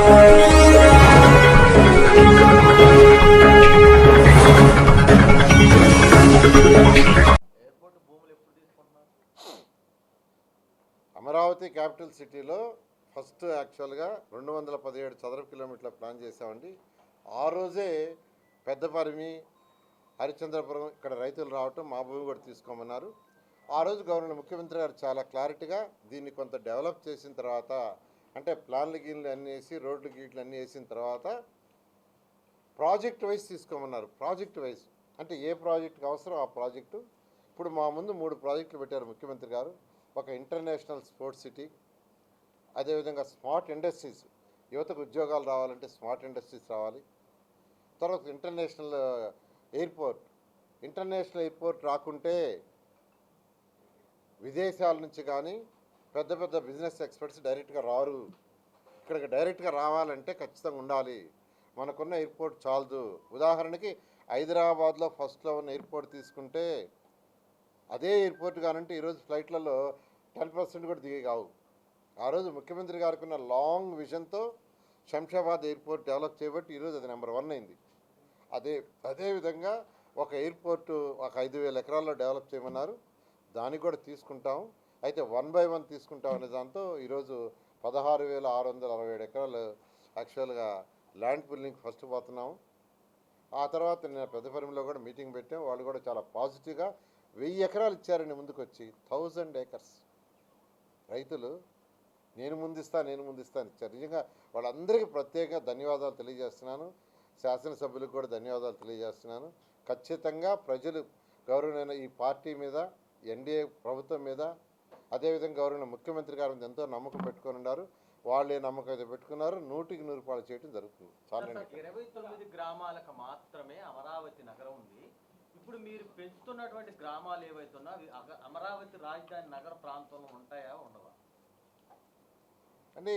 Amaravati capital సిటీలో first యాక్చువల్గా 217 చదరపు కిలోమీటర్ల ప్లాన్ చేసామండి. ఆ రోజే పెద్దపరిమి, హరిశ్చంద్రపురం ఇక్కడ రైతులు రావటం, మా భూమి కూడా తీసుకోమన్నారు. ఆ రోజు గవర్నర్ ముఖ్యమంత్రి గారు చాలా క్లారిటీగా దీన్ని కొంత డెవలప్ చేసిన తర్వాత, అంటే ప్లాన్లు గీన్లు అన్నీ వేసి రోడ్లు గీట్లు అన్నీ వేసిన తర్వాత ప్రాజెక్ట్ వైజ్ తీసుకోమన్నారు. ప్రాజెక్ట్ వైజ్ అంటే ఏ ప్రాజెక్టుకి అవసరం ఆ ప్రాజెక్టు. ఇప్పుడు మా ముందు 3 ప్రాజెక్టులు పెట్టారు ముఖ్యమంత్రి గారు. ఒక ఇంటర్నేషనల్ స్పోర్ట్స్ సిటీ, అదేవిధంగా స్మార్ట్ ఇండస్ట్రీస్, యువతకు ఉద్యోగాలు రావాలంటే స్మార్ట్ ఇండస్ట్రీస్ రావాలి. తర్వాత ఇంటర్నేషనల్ ఎయిర్పోర్ట్ రాకుంటే విదేశాల నుంచి కానీ పెద్ద పెద్ద బిజినెస్ ఎక్స్పర్ట్స్ డైరెక్ట్గా రారు. ఇక్కడికి డైరెక్ట్గా రావాలంటే ఖచ్చితంగా ఉండాలి. మనకున్న ఎయిర్పోర్ట్ చాలదు. ఉదాహరణకి హైదరాబాద్లో ఫస్ట్లో ఉన్న ఎయిర్పోర్ట్ తీసుకుంటే అదే ఎయిర్పోర్ట్ కానంటే ఈరోజు ఫ్లైట్లలో 10% కూడా దిగే కావు. ఆ రోజు ముఖ్యమంత్రి గారికి ఉన్న లాంగ్ విజన్తో శంషాబాద్ ఎయిర్పోర్ట్ డెవలప్ చేయబట్టి ఈరోజు అది నెంబర్ 1 అయింది. అదేవిధంగా ఒక ఎయిర్పోర్టు ఒక 5,000 ఎకరాల్లో డెవలప్ చేయమన్నారు. దానికి కూడా తీసుకుంటాం. అయితే 1 by 1 తీసుకుంటాం అనే దాంతో ఈరోజు 16,667 ఎకరాలు యాక్చువల్గా ల్యాండ్ పుల్లింగ్ ఫస్ట్ పోతున్నాము. ఆ తర్వాత నేను పెద్దపరిమిలో కూడా మీటింగ్ పెట్టాం. వాళ్ళు కూడా చాలా పాజిటివ్గా 1000 ఎకరాలు ఇచ్చారండి ముందుకు వచ్చి. 1000 acres రైతులు నేను ముందిస్తాను ఇచ్చారు. నిజంగా వాళ్ళందరికీ ప్రత్యేకంగా ధన్యవాదాలు తెలియజేస్తున్నాను. శాసనసభ్యులకు కూడా ధన్యవాదాలు తెలియజేస్తున్నాను. ఖచ్చితంగా ప్రజలు గౌరవమైన ఈ పార్టీ మీద, ఎన్డీఏ ప్రభుత్వం మీద, అదేవిధంగా గౌరవమైన ముఖ్యమంత్రి గారు ఎంతో నమ్మకం పెట్టుకొని ఉన్నారు. వాళ్ళే నమ్మకం అయితే పెట్టుకున్నారు. 100కి 100 రూపాయలు చేయడం జరుగుతుంది. చాలా 29 గ్రామాలకు మాత్రమే అమరావతి నగరం ఉంది. ఇప్పుడు మీరు పెంచుతున్నటువంటి గ్రామాలు ఏవైతున్నా అమరావతి రాజధాని నగర ప్రాంతంలో ఉంటాయా, ఉండవా? అంటే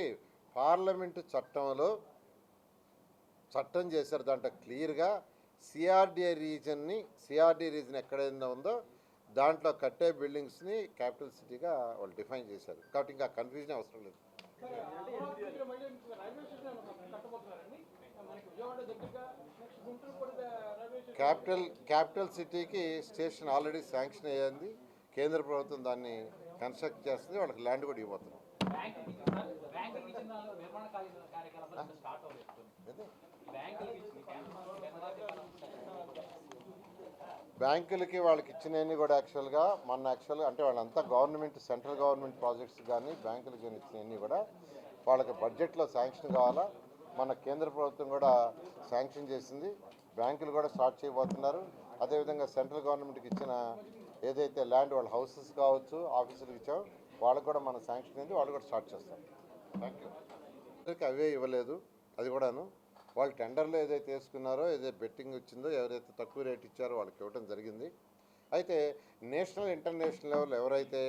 పార్లమెంటు చట్టంలో చట్టం చేశారు. దాంట్లో క్లియర్గా సిఆర్డీ రీజన్ ఎక్కడైనా ఉందో దాంట్లో కట్టే బిల్డింగ్స్ని క్యాపిటల్ సిటీగా వాళ్ళు డిఫైన్ చేశారు. కాబట్టి ఇంకా కన్ఫ్యూజన్ అవసరం లేదు. క్యాపిటల్ సిటీకి స్టేషన్ ఆల్రెడీ శాంక్షన్ అయ్యింది. కేంద్ర ప్రభుత్వం దాన్ని కన్స్ట్రక్ట్ చేస్తుంది. వాళ్ళకి ల్యాండ్ కూడా ఇవ్వబోతున్నాం. బ్యాంకులకి వాళ్ళకి ఇచ్చినవన్నీ కూడా యాక్చువల్గా అంటే వాళ్ళంతా గవర్నమెంట్, సెంట్రల్ గవర్నమెంట్ ప్రాజెక్ట్స్ కానీ బ్యాంకులకు కానీ ఇచ్చినవన్నీ కూడా వాళ్ళకి బడ్జెట్లో శాంక్షన్ కావాలా. మన కేంద్ర ప్రభుత్వం కూడా శాంక్షన్ చేసింది. బ్యాంకులు కూడా స్టార్ట్ చేయబోతున్నారు. అదేవిధంగా సెంట్రల్ గవర్నమెంట్కి ఇచ్చిన ఏదైతే ల్యాండ్ వాళ్ళ హౌసెస్ కావచ్చు, ఆఫీసులకు ఇచ్చామో వాళ్ళకు కూడా మన శాంక్షన్ అయింది. వాళ్ళు కూడా స్టార్ట్ చేస్తాం. Thank you. అందరికీ అవే ఇవ్వలేదు. అది కూడాను వాళ్ళు టెండర్లో ఏదైతే వేసుకున్నారో, ఏదైతే బెట్టింగ్ వచ్చిందో, ఎవరైతే తక్కువ రేట్ ఇచ్చారో వాళ్ళకి ఇవ్వడం జరిగింది. అయితే నేషనల్, ఇంటర్నేషనల్ లెవెల్ ఎవరైతే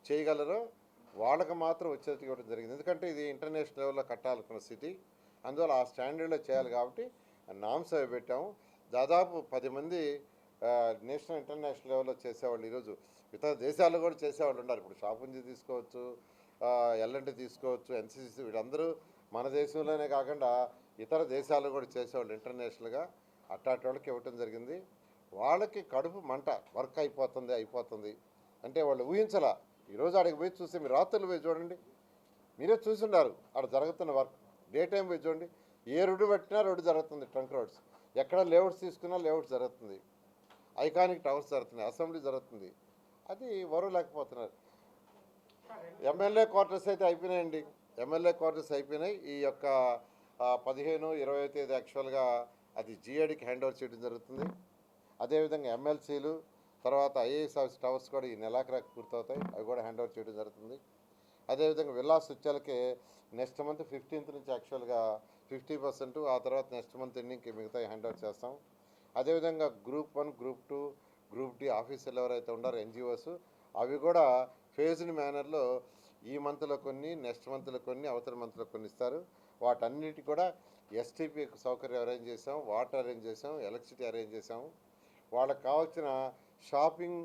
చేయగలరో వాళ్ళకి మాత్రం వచ్చేది ఇవ్వడం జరిగింది. ఎందుకంటే ఇది ఇంటర్నేషనల్ లెవెల్లో కట్టాలనుకున్న సిటీ, అందువల్ల ఆ స్టాండర్డ్లో చేయాలి కాబట్టి నామ్స్ అవి పెట్టాము. దాదాపు 10 మంది నేషనల్, ఇంటర్నేషనల్ లెవెల్లో చేసేవాళ్ళు ఈరోజు ఇతర దేశాల్లో కూడా చేసేవాళ్ళు ఉన్నారు. ఇప్పుడు షాపుంజీ తీసుకోవచ్చు, ఎల్ఎన్టీ తీసుకోవచ్చు, ఎన్సీసీ, వీళ్ళందరూ మన దేశంలోనే కాకుండా ఇతర దేశాల్లో కూడా చేసేవాళ్ళు ఇంటర్నేషనల్గా. అట్టాటి వాళ్ళకి ఇవ్వటం జరిగింది. వాళ్ళకి కడుపు మంట, వర్క్ అయిపోతుంది అంటే వాళ్ళు ఊహించలా. ఈరోజు ఆడికి పోయి చూస్తే మీరు రాత్రులు పోయి చూడండి, మీరే చూసుండారు ఆడ జరుగుతున్న వర్క్. డే టైం పోయి చూడండి, ఏ రోడ్డు పెట్టినా రోడ్డు జరుగుతుంది. ట్రంక్ రోడ్స్ ఎక్కడ లేఅవుట్స్ తీసుకున్నా లేఅవుట్ జరుగుతుంది. ఐకానిక్ టవర్స్ జరుగుతున్నాయి, అసెంబ్లీ జరుగుతుంది. అది వరవలేకపోతున్నారు. ఎమ్మెల్యే క్వార్టర్స్ అయితే అయిపోయినాయండి. ఎమ్మెల్యే క్వార్టర్స్ అయిపోయినాయి. ఈ యొక్క 15, 20వ తేదీ యాక్చువల్గా అది జిఏడికి హ్యాండ్ ఓవర్ చేయడం జరుగుతుంది. అదేవిధంగా ఎమ్మెల్సీలు, తర్వాత ఐఏఎస్ ఆఫీస్ టవర్స్ కూడా ఈ నెలాఖరికి పూర్తవుతాయి. అవి కూడా హ్యాండ్ ఓవర్ చేయడం జరుగుతుంది. అదేవిధంగా విల్లాస్ వచ్చేలకి నెక్స్ట్ మంత్ 15th నుంచి యాక్చువల్గా 50%, ఆ తర్వాత నెక్స్ట్ మంత్ ఎండింగ్కి మిగతా హ్యాండ్ ఓవర్ చేస్తాం. అదేవిధంగా గ్రూప్ 1, గ్రూప్ 2, గ్రూప్ డి ఆఫీసర్లు ఎవరైతే ఉన్నారో ఎన్జిఓస్, అవి కూడా ఫేజ్డ్ మేనర్లో ఈ మంత్లో కొన్ని, నెక్స్ట్ మంత్లో కొన్ని, అవతల మంత్లో కొన్ని ఇస్తారు. వాటన్నిటి కూడా ఎస్టీపీ సౌకర్యం అరేంజ్ చేసాం, వాటర్ అరేంజ్ చేసాం, ఎలక్ట్రిసిటీ అరేంజ్ చేసాము. వాళ్ళకి కావాల్సిన షాపింగ్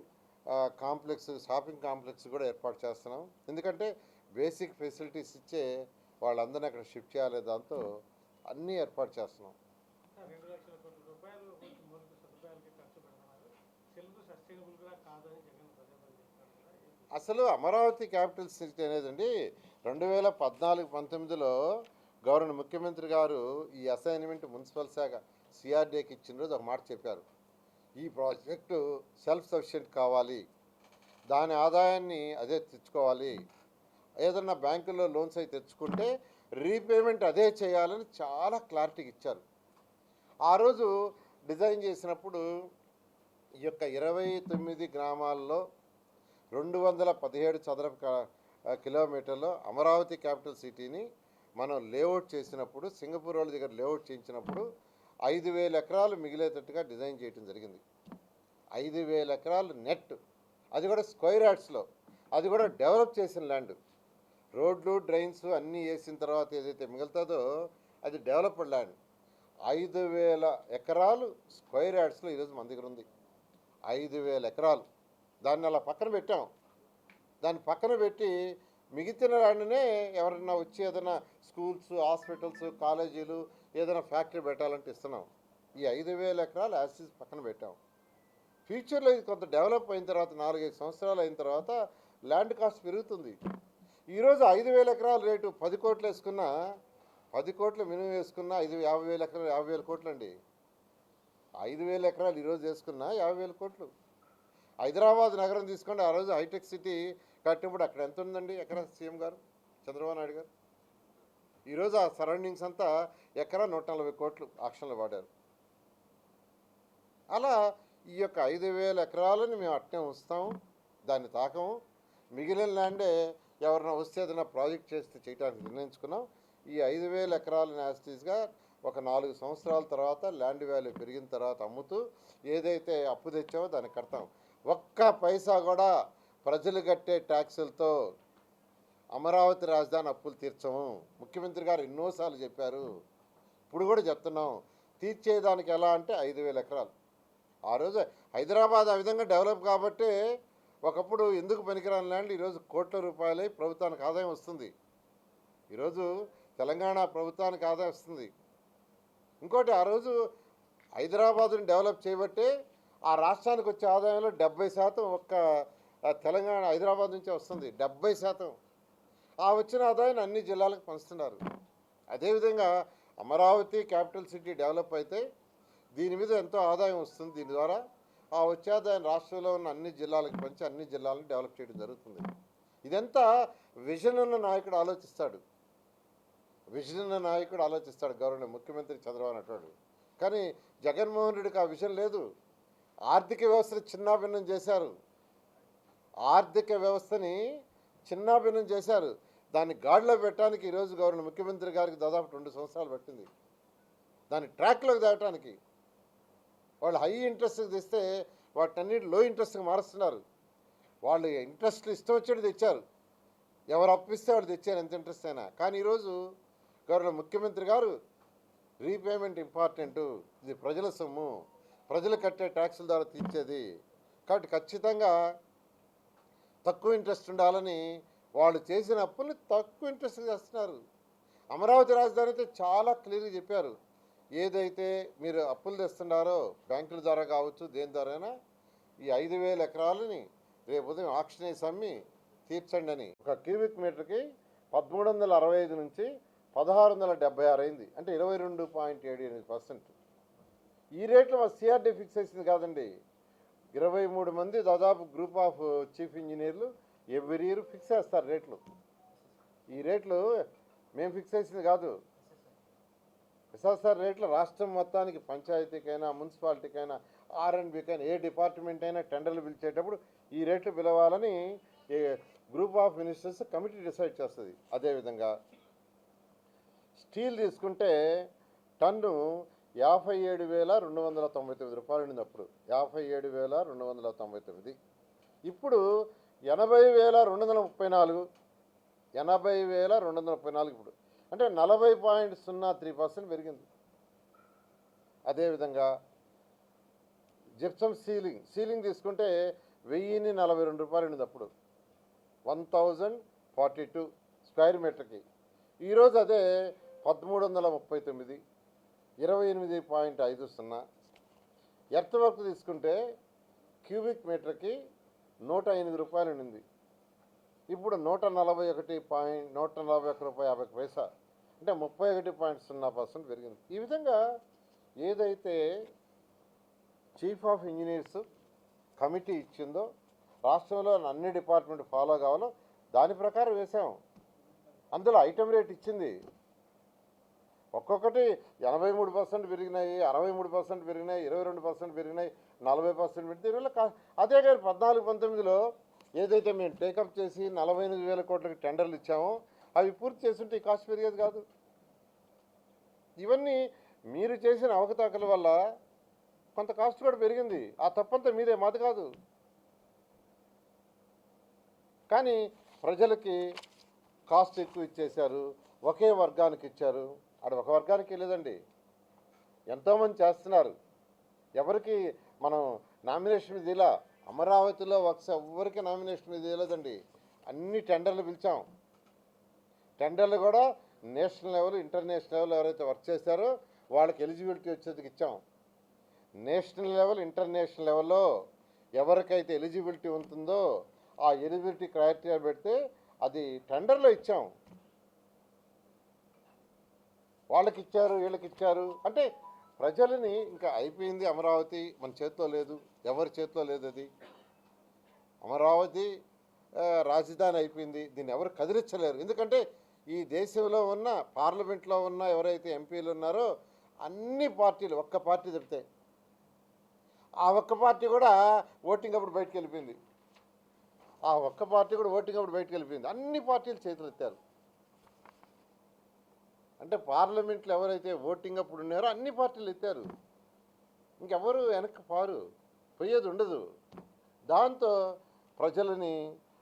కాంప్లెక్స్ కూడా ఏర్పాటు చేస్తున్నాం. ఎందుకంటే బేసిక్ ఫెసిలిటీస్ ఇచ్చే వాళ్ళందరినీ అక్కడ షిఫ్ట్ చేయాలి. దాంతో అన్నీ ఏర్పాటు చేస్తున్నాం. 2,00,000 కోట్ల రూపాయలు మౌలిక సదుపాయాలకి ఖర్చు పెడుతున్నారు. సెల్ఫ్ సస్టైనబుల్గా కాదని జగన్ పదే పదే చెప్తారు కదా. అసలు అమరావతి క్యాపిటల్ సిటీ అనేదండి 2014-19లో గవర్నర్ ముఖ్యమంత్రి గారు ఈ అసైన్మెంట్ మున్సిపల్ శాఖ సిఆర్డీకి ఇచ్చిన రోజు ఒక మాట చెప్పారు. ఈ ప్రాజెక్టు సెల్ఫ్ సఫిషియెంట్ కావాలి, దాని ఆదాయాన్ని అదే తెచ్చుకోవాలి, ఏదన్నా బ్యాంకుల్లో లోన్స్ అయి తెచ్చుకుంటే రీపేమెంట్ అదే చేయాలని చాలా క్లారిటీగా ఇచ్చారు. ఆ రోజు డిజైన్ చేసినప్పుడు ఈ యొక్క 29 గ్రామాల్లో 217 చదరపు కిలోమీటర్లో అమరావతి క్యాపిటల్ సిటీని మనం లేఅవుట్ చేసినప్పుడు, సింగపూర్ వాళ్ళ దగ్గర లేఅవుట్ చేయించినప్పుడు 5,000 ఎకరాలు మిగిలేటట్టుగా డిజైన్ చేయడం జరిగింది. 5,000 ఎకరాలు నెట్, అది కూడా స్క్వేర్ యార్డ్స్లో, అది కూడా డెవలప్ చేసిన ల్యాండ్. రోడ్లు డ్రైన్స్ అన్నీ వేసిన తర్వాత ఏదైతే మిగులుతుందో అది డెవలప్డ్ ల్యాండ్. 5,000 ఎకరాలు స్క్వేర్ యార్డ్స్లో ఈరోజు మన దగ్గర ఉంది. 5,000 ఎకరాలు దాన్ని అలా పక్కన పెట్టాం. దాన్ని పక్కన పెట్టి మిగిలిన ల్యాండ్నే ఎవరన్నా వచ్చి ఏదైనా స్కూల్స్, హాస్పిటల్స్, కాలేజీలు, ఏదైనా ఫ్యాక్టరీ పెట్టాలంటే ఇస్తున్నాం. ఈ 5,000 ఎకరాలు యాసిస్ పక్కన పెట్టాం. ఫ్యూచర్లో ఇది కొంత డెవలప్ అయిన తర్వాత 4-5 సంవత్సరాలు అయిన తర్వాత ల్యాండ్ కాస్ట్ పెరుగుతుంది. ఈరోజు 5,000 ఎకరాల రేటు 10 కోట్లు వేసుకున్నా, 10 కోట్లు మినిమం వేసుకున్నా 50,000 ఎకరాలు 50,000 కోట్లు అండి. 5,000 ఎకరాలు ఈరోజు వేసుకున్నా 50,000 కోట్లు. హైదరాబాద్ నగరం తీసుకోండి, ఆ రోజు హైటెక్ సిటీ కట్టినప్పుడు అక్కడ ఎంత ఉందండి ఎకరా? సీఎం గారు చంద్రబాబు నాయుడు గారు ఈరోజు ఆ సరౌండింగ్స్ అంతా ఎకరా 140 కోట్లు ఆక్షన్లు వాడారు. అలా ఈ యొక్క 5,000 ఎకరాలని మేము అట్నే ఉంచుతాము, దాన్ని తాకము. మిగిలిన ల్యాండే ఎవరైనా వస్తే ఏదైనా ప్రాజెక్ట్ చేస్తే చేయడానికి నిర్ణయించుకున్నాం. ఈ 5,000 ఎకరాలను యాస్టీస్గా ఒక 4 సంవత్సరాల తర్వాత ల్యాండ్ వాల్యూ పెరిగిన తర్వాత అమ్ముతూ ఏదైతే అప్పు తెచ్చామో దాన్ని కడతాం. ఒక్క పైసా కూడా ప్రజలు కట్టే ట్యాక్సులతో అమరావతి రాజధాని అప్పులు తీర్చము. ముఖ్యమంత్రి గారు ఎన్నోసార్లు చెప్పారు, ఇప్పుడు కూడా చెప్తున్నాం. తీర్చేదానికి ఎలా అంటే 5,000 ఎకరాలు. ఆ రోజు హైదరాబాద్ ఆ విధంగా డెవలప్ కాబట్టి ఒకప్పుడు ఎందుకు పనికిరాని ల్యాండ్ ఈరోజు కోట్ల రూపాయలై ప్రభుత్వానికి ఆదాయం వస్తుంది. ఈరోజు తెలంగాణ ప్రభుత్వానికి ఆదాయం వస్తుంది. ఇంకోటి, ఆ రోజు హైదరాబాదుని డెవలప్ చేయబట్టే ఆ రాష్ట్రానికి వచ్చే ఆదాయంలో 70% ఒక్క తెలంగాణ హైదరాబాద్ నుంచే వస్తుంది. 70% ఆ వచ్చిన ఆదాయాన్ని అన్ని జిల్లాలకు పంచుతున్నారు. అదేవిధంగా అమరావతి క్యాపిటల్ సిటీ డెవలప్ అయితే దీని మీద ఎంతో ఆదాయం వస్తుంది. దీని ద్వారా ఆ వచ్చే ఆదాయం రాష్ట్రంలో ఉన్న అన్ని జిల్లాలకు పంచి అన్ని జిల్లాలను డెవలప్ చేయడం జరుగుతుంది. ఇదంతా విజన్ ఉన్న నాయకుడు ఆలోచిస్తాడు. విజన్ ఉన్న నాయకుడు ఆలోచిస్తాడు, గవర్నర్ ముఖ్యమంత్రి చంద్రబాబు నాయుడు. కానీ జగన్మోహన్ రెడ్డికి ఆ విజన్ లేదు. ఆర్థిక వ్యవస్థను చిన్నాభిన్నం చేశారు. ఆర్థిక వ్యవస్థని చిన్నాభిన్నం చేశారు. దాన్ని గాడిలో పెట్టడానికి ఈరోజు గవర్నర్ ముఖ్యమంత్రి గారికి దాదాపు 2 సంవత్సరాలు పట్టింది. దాన్ని ట్రాక్లోకి తేవటానికి. వాళ్ళు హై ఇంట్రెస్ట్కి తెస్తే వాటన్నిటి లో ఇంట్రెస్ట్కి మారుస్తున్నారు. వాళ్ళు ఇంట్రెస్ట్లు ఇష్టం వచ్చేది తెచ్చారు. ఎవరు అప్పిస్తే వాళ్ళు తెచ్చారు, ఎంత ఇంట్రెస్ట్ అయినా. కానీ ఈరోజు గవర్నర్ ముఖ్యమంత్రి గారు రీపేమెంట్ ఇంపార్టెంటు, ఇది ప్రజల సొమ్ము, ప్రజలు కట్టే ట్యాక్సుల ద్వారా తీర్చేది, కాబట్టి ఖచ్చితంగా తక్కువ ఇంట్రెస్ట్ ఉండాలని వాళ్ళు చేసిన అప్పుల్ని తక్కువ ఇంట్రెస్ట్ చేస్తున్నారు. అమరావతి రాజధాని అయితే చాలా క్లియర్గా చెప్పారు, ఏదైతే మీరు అప్పులు తెస్తున్నారో బ్యాంకుల ద్వారా కావచ్చు, దేని ద్వారైనా ఈ 5,000 ఎకరాలని రేపు ఉదయం ఆక్షన్ వేసి అమ్మి తీర్చండి అని. ఒక క్యూబిక్ మీటర్కి 1,365 నుంచి 1,676 అయింది, అంటే 22.78%. ఈ రేట్లో మా సిఆర్డీ ఫిక్స్ చేసింది కాదండి. 23 మంది దాదాపు గ్రూప్ ఆఫ్ చీఫ్ ఇంజనీర్లు ఎవ్రీ ఇయర్ ఫిక్స్ చేస్తారు రేట్లు. ఈ రేట్లు మేము ఫిక్స్ చేసింది కాదు. సార్ రేట్లు రాష్ట్రం మొత్తానికి, పంచాయతీకైనా మున్సిపాలిటీకైనా ఆర్ఎండ్బికైనా ఏ డిపార్ట్మెంట్ అయినా టెండర్లు పిలిచేటప్పుడు ఈ రేట్లు పిలవాలని group of ministers committee decide చేస్తుంది. అదేవిధంగా స్టీల్ తీసుకుంటే టన్ను 57,299 రూపాయలు ఉండింది అప్పుడు. 57,299. ఇప్పుడు 80,234. 80,234 ఇప్పుడు, అంటే 40.03% పెరిగింది. అదేవిధంగా జిప్సమ్ సీలింగ్ తీసుకుంటే 1,042 రూపాయలు ఉండింది అప్పుడు. 1,042 స్క్వేర్ మీటర్కి. ఈరోజు అదే 1339, 28.50. ఎర్త్ వర్క్ తీసుకుంటే క్యూబిక్ మీటర్కి 108 రూపాయలు ఉండింది, ఇప్పుడు 141 రూపాయి 50 పైసా, అంటే 31.0% పెరిగింది. ఈ విధంగా ఏదైతే చీఫ్ ఆఫ్ ఇంజనీర్స్ కమిటీ ఇచ్చిందో రాష్ట్రంలో అన్ని డిపార్ట్మెంట్ ఫాలో కావాలో దాని ప్రకారం వేసాం. అందులో ఐటమ్ రేట్ ఇచ్చింది ఒక్కొక్కటి 83% పెరిగినాయి, 63% పెరిగినాయి, 22% పెరిగినాయి, 40% పెరిగితే దీనివల్ల అదే కానీ 14-19లో ఏదైతే మేము టేకప్ చేసి 48,000 కోట్లకి టెండర్లు ఇచ్చామో అవి పూర్తి చేస్తుంటే ఈ కాస్ట్ పెరిగేది కాదు. ఇవన్నీ మీరు చేసిన అవకతవకల వల్ల కొంత కాస్ట్ కూడా పెరిగింది. ఆ తప్పంతా మీదే, మాది కాదు. కానీ ప్రజలకి కాస్ట్ ఎక్కువ ఇచ్చేశారు, ఒకే వర్గానికి ఇచ్చారు. అది ఒక వర్గానికి లేదండి, ఎంతోమంది చేస్తున్నారు. ఎవరికి మనం నామినేషన్ మీద ఇలా అమరావతిలో ఎవరికి నామినేషన్ మీద లేదండి. అన్ని టెండర్లు పిలిచాం. టెండర్లు కూడా నేషనల్ లెవెల్, ఇంటర్నేషనల్ లెవెల్ ఎవరైతే వర్క్ చేశారో వాళ్ళకి ఎలిజిబిలిటీ వచ్చేందుకు ఇచ్చాం. నేషనల్ లెవెల్, ఇంటర్నేషనల్ లెవెల్లో ఎవరికైతే ఎలిజిబిలిటీ ఉంటుందో ఆ ఎలిజిబిలిటీ క్రైటీరియా పెడితే అది టెండర్లో ఇచ్చాం. వాళ్ళకి ఇచ్చారు, వీళ్ళకి ఇచ్చారు అంటే ప్రజలని ఇంకా అయిపోయింది. అమరావతి మన చేతిలో లేదు, ఎవరి చేతిలో లేదు. అది అమరావతి రాజధాని అయిపోయింది, దీన్ని ఎవరు కదిలించలేరు. ఎందుకంటే ఈ దేశంలో ఉన్న పార్లమెంట్లో ఉన్న ఎవరైతే ఎంపీలు ఉన్నారో అన్ని పార్టీలు, ఒక్క పార్టీ చెప్తే ఆ ఒక్క పార్టీ కూడా ఓటింగ్ అప్పుడు బయటకు వెళ్ళిపోయింది. అన్ని పార్టీలు చేతులు ఎత్తారు. అంటే పార్లమెంట్లో ఎవరైతే ఓటింగ్ అప్పుడు ఉన్నారో అన్ని పార్టీలు ఎత్తారు. ఇంకెవరు వెనక్కి పోయేది ఉండదు. దాంతో ప్రజలని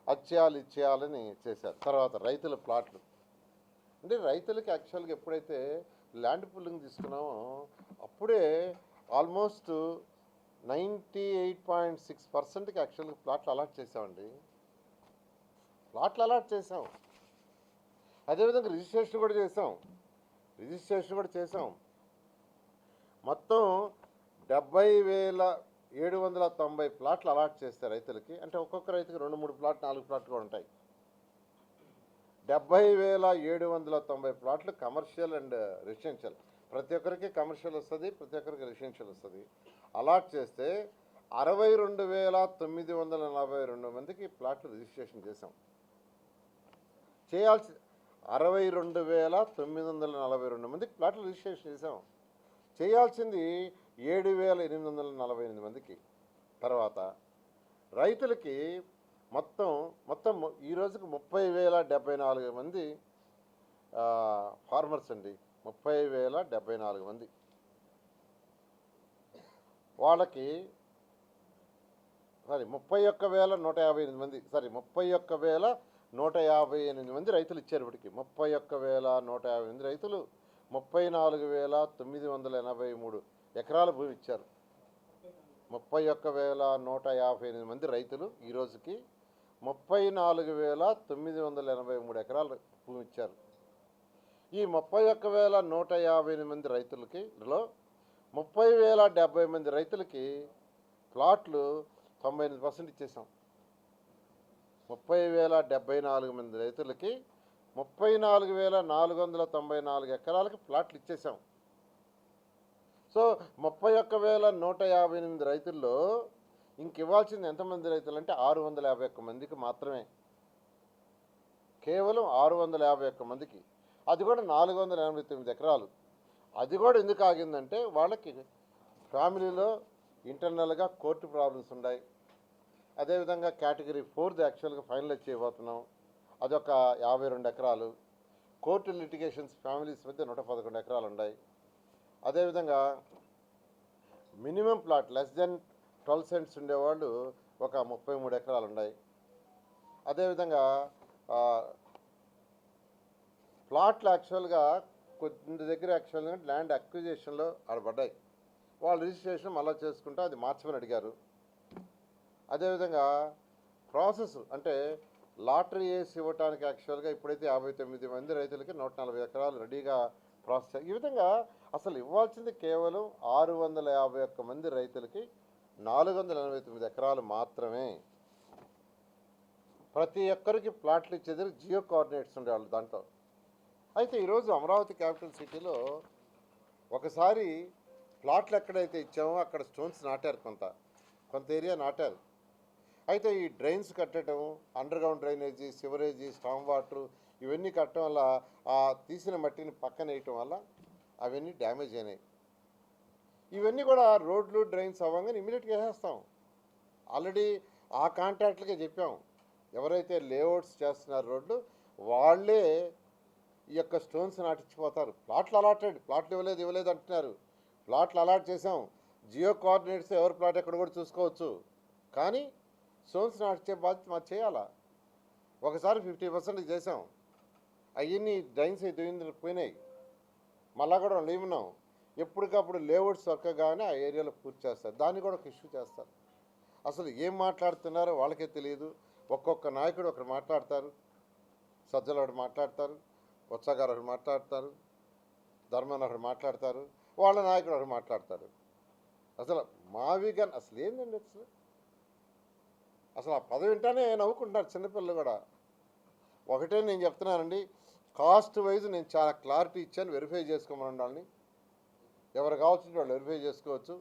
అది చేయాలని చేశారు. తర్వాత రైతుల ప్లాట్లు, అంటే రైతులకి యాక్చువల్గా ఎప్పుడైతే ల్యాండ్ పుల్లింగ్ తీసుకున్నామో అప్పుడే ఆల్మోస్ట్ 98.6%కి యాక్చువల్గా ప్లాట్లు అలాట్ చేసామండి. అదేవిధంగా రిజిస్ట్రేషన్ కూడా చేసాం. మొత్తం 70,790 ప్లాట్లు అలాట్ చేస్తే రైతులకి, అంటే ఒక్కొక్క రైతుకి 2-3 ప్లాట్లు, 4 ప్లాట్లు కూడా ఉంటాయి. 70,790 ప్లాట్లు కమర్షియల్ అండ్ రెసిడెన్షియల్, ప్రతి ఒక్కరికి కమర్షియల్ వస్తుంది, ప్రతి ఒక్కరికి రెసిడెన్షియల్ వస్తుంది. అలాట్ చేస్తే 62,942 మందికి ప్లాట్లు రిజిస్ట్రేషన్ చేసాం. 62,942 మందికి ప్లాట్లు రిజిస్ట్రేషన్ చేసాం. చేయాల్సింది 7,848 మందికి. తర్వాత రైతులకి మొత్తం ఈ రోజుకి 30,074 మంది ఫార్మర్స్ అండి. 30,074 మంది వాళ్ళకి 31,158 మంది 31,158 మంది రైతులు ఇచ్చారు. ఇప్పటికి 31,158 రైతులు 34,983 ఎకరాల భూమి ఇచ్చారు. 31,158 మంది రైతులు ఈ రోజుకి 34,983 ఎకరాల భూమి ఇచ్చారు. ఈ 31,158 మంది రైతులకి 30,070 మంది రైతులకి ప్లాట్లు 98% ఇచ్చేసాం. 30,074 మంది రైతులకి 34,494 ఎకరాలకి ప్లాట్లు ఇచ్చేసాం. సో 31,158 రైతుల్లో ఇంక ఇవ్వాల్సింది ఎంతమంది రైతులు అంటే 651 మందికి మాత్రమే. కేవలం 651 మందికి, అది కూడా 489 ఎకరాలు. అది కూడా ఎందుకు ఆగిందంటే వాళ్ళకి ఫ్యామిలీలో ఇంటర్నల్గా కోర్టు ప్రాబ్లమ్స్ ఉన్నాయి. అదేవిధంగా కేటగిరీ 4 యాక్చువల్గా ఫైనలైజ్ చేయబోతున్నాం, అదొక 52 ఎకరాలు. కోర్టు లిటిగేషన్స్ ఫ్యామిలీస్ మధ్య 111 ఎకరాలు ఉన్నాయి. అదేవిధంగా minimum plot less than 12 cents ఉండేవాళ్ళు ఒక 33 ఎకరాలు ఉన్నాయి. అదేవిధంగా ప్లాట్లు యాక్చువల్గా కొన్ని దగ్గర యాక్చువల్గా ల్యాండ్ అక్విజిషన్లో ఆడబడ్డాయి. వాళ్ళు రిజిస్ట్రేషన్ మళ్ళీ చేసుకుంటే అది మార్చమని అడిగారు. అదేవిధంగా ప్రాసెస్ అంటే లాటరీ వేసి ఇవ్వటానికి యాక్చువల్గా ఇప్పుడైతే 59 మంది రైతులకి 140 ఎకరాలు రెడీగా ప్రాసెస్. ఈ విధంగా అసలు ఇవ్వాల్సింది కేవలం 651 మంది రైతులకి 489 ఎకరాలు మాత్రమే. ప్రతి ఒక్కరికి ప్లాట్లు ఇచ్చేది జియో కోఆర్డినేట్స్ ఉండేవాళ్ళు దాంట్లో. అయితే ఈరోజు అమరావతి క్యాపిటల్ సిటీలో ఒకసారి ప్లాట్లు ఎక్కడైతే ఇచ్చామో అక్కడ స్టోన్స్ నాటారు, కొంత ఏరియా నాటారు. అయితే ఈ డ్రైన్స్ కట్టడం, under ground drainage, సివరేజీ, storm water ఇవన్నీ కట్టడం వల్ల ఆ తీసిన మట్టిని పక్కన వేయటం వల్ల అవన్నీ డ్యామేజ్ అయినాయి. ఇవన్నీ కూడా రోడ్లు డ్రైన్స్ అవ్వగానే ఇమీడియట్గా వేసేస్తాం. ఆల్రెడీ ఆ కాంట్రాక్టులకే చెప్పాం, ఎవరైతే లేఅవుట్స్ చేస్తున్నారు రోడ్లు వాళ్ళే ఈ యొక్క స్టోన్స్ నాటించిపోతారు. ప్లాట్లు అలాటెడ్, ప్లాట్లు ఇవ్వలేదు అంటున్నారు. ప్లాట్లు అలాట్ చేసాం, జియో కోఆర్డినేట్స్ ఎవరి ప్లాట్ ఎక్కడ కూడా చూసుకోవచ్చు. కానీ స్టోన్స్ నాటించే బాధ్యత మాకు చేయాలా. ఒకసారి 50% చేసాం, అవన్నీ డ్రైన్స్ పోయినాయి, మళ్ళా కూడా వాళ్ళు ఏమన్నాం ఎప్పటికప్పుడు లేఅవుట్స్ దొరకగానే ఆ ఏరియాలో పూర్తి చేస్తారు. దాన్ని కూడా ఒక ఇష్యూ చేస్తారు. అసలు ఏం మాట్లాడుతున్నారో వాళ్ళకే తెలియదు. ఒక్కొక్క నాయకుడు ఒకరు మాట్లాడతారు, సజ్జలు ఒకటి మాట్లాడతారు, ఉత్సాగారు ఒకటి మాట్లాడతారు, ధర్మన్ ఒకటి మాట్లాడతారు, వాళ్ళ నాయకుడు ఒకటి మాట్లాడతారు. అసలు మావిగా అసలు ఏందండి, అసలు ఆ పదవి వింటానే నవ్వుకుంటున్నారు చిన్నపిల్లలు కూడా. ఒకటే నేను చెప్తున్నానండి, కాస్ట్ వైజ్ నేను చాలా క్లారిటీ ఇచ్చాను, వెరిఫై చేసుకోమని వాళ్ళని. ఎవరు కావాల్సిన వాళ్ళు వెరిఫై చేసుకోవచ్చు.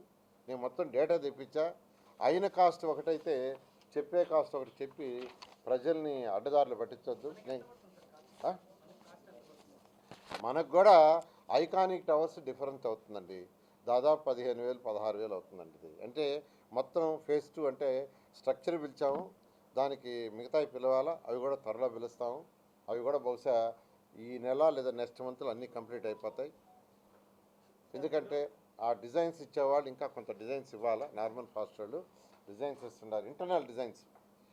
నేను మొత్తం డేటా తెప్పించా. అయిన కాస్ట్ ఒకటైతే చెప్పే కాస్ట్ ఒకటి చెప్పి ప్రజల్ని అడ్డదారులు పట్టించవద్దు. మనకు కూడా ఐకానిక్ టవర్స్ డిఫరెన్స్ అవుతుందండి, దాదాపు 15,000 16,000 అవుతుందండి. ఇది అంటే మొత్తం ఫేజ్ 2 అంటే స్ట్రక్చర్ పిలిచాము, దానికి మిగతావి పిలవాలా, అవి కూడా త్వరలో పిలుస్తాము. అవి కూడా బహుశా ఈ నెల లేదా నెక్స్ట్ మంత్లో అన్నీ కంప్లీట్ అయిపోతాయి. ఎందుకంటే ఆ డిజైన్స్ ఇచ్చేవాళ్ళు ఇంకా కొంత డిజైన్స్ ఇవ్వాలా. నార్మల్ ఫాస్ట్ వాళ్ళు డిజైన్స్ ఇస్తున్నారు, ఇంటర్నల్ డిజైన్స్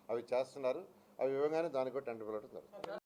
అవి చేస్తున్నారు. అవి ఇవ్వగానే దానికి కూడా టెండర్ పిలవడం జరుగుతుంది.